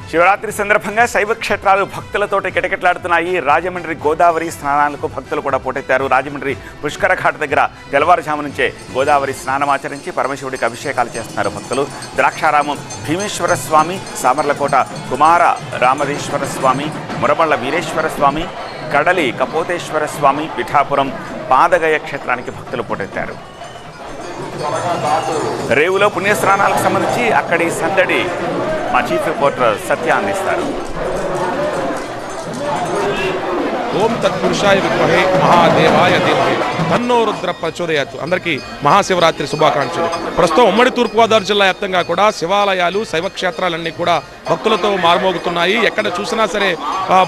శివరాత్రి సందర్భంగా శైవ క్షేత్రాలు భక్తులతోటి కిటకిటలాడుతున్నాయి. రాజమండ్రి గోదావరి స్నానాలకు భక్తులు కూడా పోటెత్తారు. రాజమండ్రి పుష్కర ఘాట్ దగ్గర తెల్లవారుజాము నుంచే గోదావరి స్నానమాచరించి పరమశివుడికి అభిషేకాలు చేస్తున్నారు భక్తులు. ద్రాక్షారామం భీమేశ్వర స్వామి, సామర్లకోట కుమార రామదేశ్వర స్వామి, మురమళ్ళ వీరేశ్వర స్వామి, కడలి కపోతేశ్వర స్వామి, పిఠాపురం పాదగయ క్షేత్రానికి భక్తులు పోటెత్తారు. రేవులో పుణ్యస్నానాలకు సంబంధించి అక్కడి సందడి మా చీఫ్ రిపోర్టర్ సత్య అందిస్తారు. ఓం తత్పురుషాయ విద్మహే మహాదేవాయ ధీమహి తన్నో రుద్ర ప్రచోదయాత్. అందరికీ మహాశివరాత్రి శుభాకాంక్షలు. ప్రస్తుతం ఉమ్మడి తూర్పుగోదావరి జిల్లా వ్యాప్తంగా కూడా శివాలయాలు, శైవ క్షేత్రాలన్నీ కూడా భక్తులతో మారుమోగుతున్నాయి. ఎక్కడ చూసినా సరే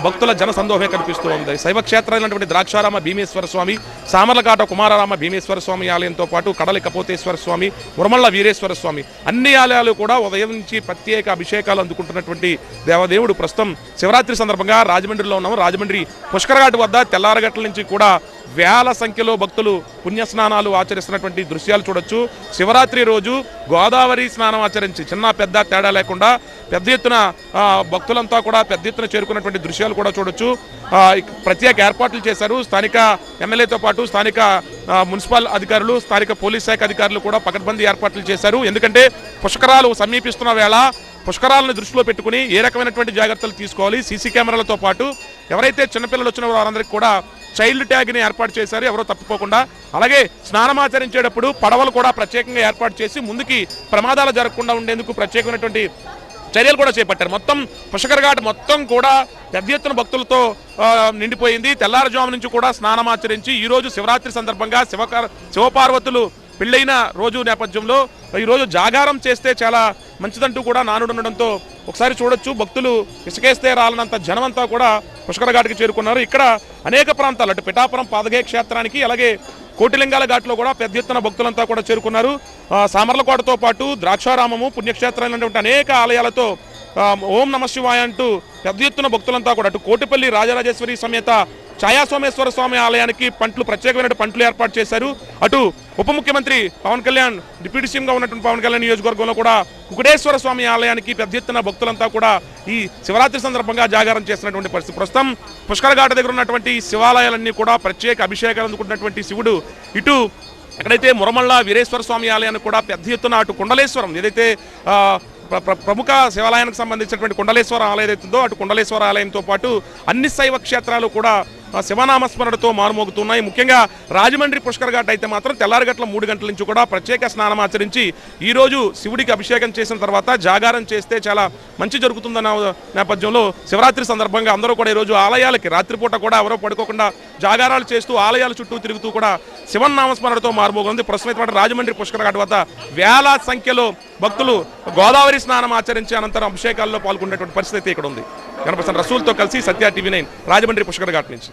భక్తుల జన సందోహమే కనిపిస్తూ ఉంది. శైవ క్షేత్రాలైనటువంటి ద్రాక్షారామ భీమేశ్వర స్వామి, సామర్లకాట కుమారరామ భీమేశ్వర స్వామి ఆలయంతో పాటు కడలి కపోతేశ్వర స్వామి, మురమళ్ళ వీరేశ్వర స్వామి అన్ని ఆలయాలు కూడా ఉదయం నుంచి ప్రత్యేక అభిషేకాలు అందుకుంటున్నటువంటి దేవదేవుడు. ప్రస్తుతం శివరాత్రి సందర్భంగా రాజమండ్రిలో ఉన్నాము. రాజమండ్రి పుష్కరఘాట్ వద్ద తెల్లారగట్ల నుంచి కూడా వేల సంఖ్యలో భక్తులు పుణ్యస్నానాలు ఆచరిస్తున్నటువంటి దృశ్యాలు చూడొచ్చు. శివరాత్రి రోజు గోదావరి స్నానం ఆచరించి చిన్న పెద్ద తేడా లేకుండా పెద్ద ఎత్తున భక్తులంతా కూడా పెద్ద ఎత్తున చేరుకున్నటువంటి దృశ్యాలు కూడా చూడొచ్చు. ప్రత్యేక ఏర్పాట్లు చేశారు. స్థానిక ఎమ్మెల్యేతో పాటు స్థానిక మున్సిపల్ అధికారులు, స్థానిక పోలీస్ శాఖ అధికారులు కూడా పకడ్బందీ ఏర్పాట్లు చేశారు. ఎందుకంటే పుష్కరాలు సమీపిస్తున్న వేళ పుష్కరాలను దృష్టిలో పెట్టుకుని ఏ రకమైనటువంటి జాగ్రత్తలు తీసుకోవాలి. సీసీ కెమెరాలతో పాటు ఎవరైతే చిన్నపిల్లలు వచ్చిన వారందరికీ కూడా చైల్డ్ ట్యాగ్ని ఏర్పాటు చేశారు, ఎవరో తప్పిపోకుండా. అలాగే స్నానమాచరించేటప్పుడు పడవలు కూడా ప్రత్యేకంగా ఏర్పాటు చేసి ముందుకి ప్రమాదాలు జరగకుండా ఉండేందుకు ప్రత్యేకమైనటువంటి చర్యలు కూడా చేపట్టారు. మొత్తం పుష్కర ఘాట్ మొత్తం కూడా పెద్ద ఎత్తున భక్తులతో నిండిపోయింది. తెల్లారుజాము నుంచి కూడా స్నానమాచరించి ఈరోజు శివరాత్రి సందర్భంగా శివపార్వతులు పెళ్ళైన రోజు నేపథ్యంలో ఈరోజు జాగారం చేస్తే చాలా మంచిదంటూ కూడా నానుడు ఉండడంతో ఒకసారి చూడొచ్చు. భక్తులు ఇసుకేస్తే రాలనంత జనమంతా కూడా పుష్కర ఘాట్కి చేరుకున్నారు. ఇక్కడ అనేక ప్రాంతాలు అటు పిఠాపురం పాదగయ క్షేత్రానికి, అలాగే కోటిలింగాల ఘాట్లో కూడా పెద్ద ఎత్తున భక్తులంతా కూడా చేరుకున్నారు. సామర్లకోటతో పాటు ద్రాక్షారామము పుణ్యక్షేత్రాలైనటువంటి అనేక ఆలయాలతో ఓం నమ శివాయ అంటూ పెద్ద ఎత్తున భక్తులంతా కూడా అటు కోటిపల్లి రాజరాజేశ్వరి సమేత ఛాయా సోమేశ్వర స్వామి ఆలయానికి ప్రత్యేకమైన పంట్లు ఏర్పాటు చేశారు. అటు ఉప ముఖ్యమంత్రి పవన్ కళ్యాణ్, డిప్యూటీ సీఎంగా ఉన్నటువంటి పవన్ కళ్యాణ్ నియోజకవర్గంలో కూడా కుకుటేశ్వర స్వామి ఆలయానికి పెద్ద ఎత్తున భక్తులంతా కూడా ఈ శివరాత్రి సందర్భంగా జాగారం చేస్తున్నటువంటి పరిస్థితి. ప్రస్తుతం పుష్కర ఘాట్ దగ్గర ఉన్నటువంటి శివాలయాలన్నీ కూడా ప్రత్యేక అభిషేకాలు అందుకుంటున్నటువంటి శివుడు ఇటు ఎక్కడైతే మురమళ్ళ వీరేశ్వర స్వామి ఆలయానికి కూడా పెద్ద ఎత్తున అటు కుండలేశ్వరం ఏదైతే ప్రముఖ శివాలయానికి సంబంధించినటువంటి కుండలేశ్వర ఆలయం ఏదైతుందో అటు కుండలేశ్వర ఆలయంతో పాటు అన్ని శైవ క్షేత్రాలు కూడా శివనామస్మరణతో మారుమోగుతున్నాయి. ముఖ్యంగా రాజమండ్రి పుష్కర ఘాట్ అయితే మాత్రం తెల్లారగట్ల 3 గంటల నుంచి కూడా ప్రత్యేక స్నానం ఆచరించి ఈరోజు శివుడికి అభిషేకం చేసిన తర్వాత జాగారం చేస్తే చాలా మంచి జరుగుతుందన్న నేపథ్యంలో శివరాత్రి సందర్భంగా అందరూ కూడా ఈరోజు ఆలయాలకి రాత్రిపూట కూడా ఎవరో పడుకోకుండా జాగారాలు చేస్తూ ఆలయాల చుట్టూ తిరుగుతూ కూడా శివనామస్మరణతో మారుమోగుతుంది. ప్రస్తుతం రాజమండ్రి పుష్కర ఘాట్ వద్ద వేల సంఖ్యలో భక్తులు గోదావరి స్నానం ఆచరించి అనంతరం అభిషేకాల్లో పాల్గొనేటువంటి పరిస్థితి ఇక్కడ ఉంది. కనపర్సన్ రసూల్తో కలిసి సత్య TV9 రాజమండ్రి పుష్కర ఘాట్ నుంచి.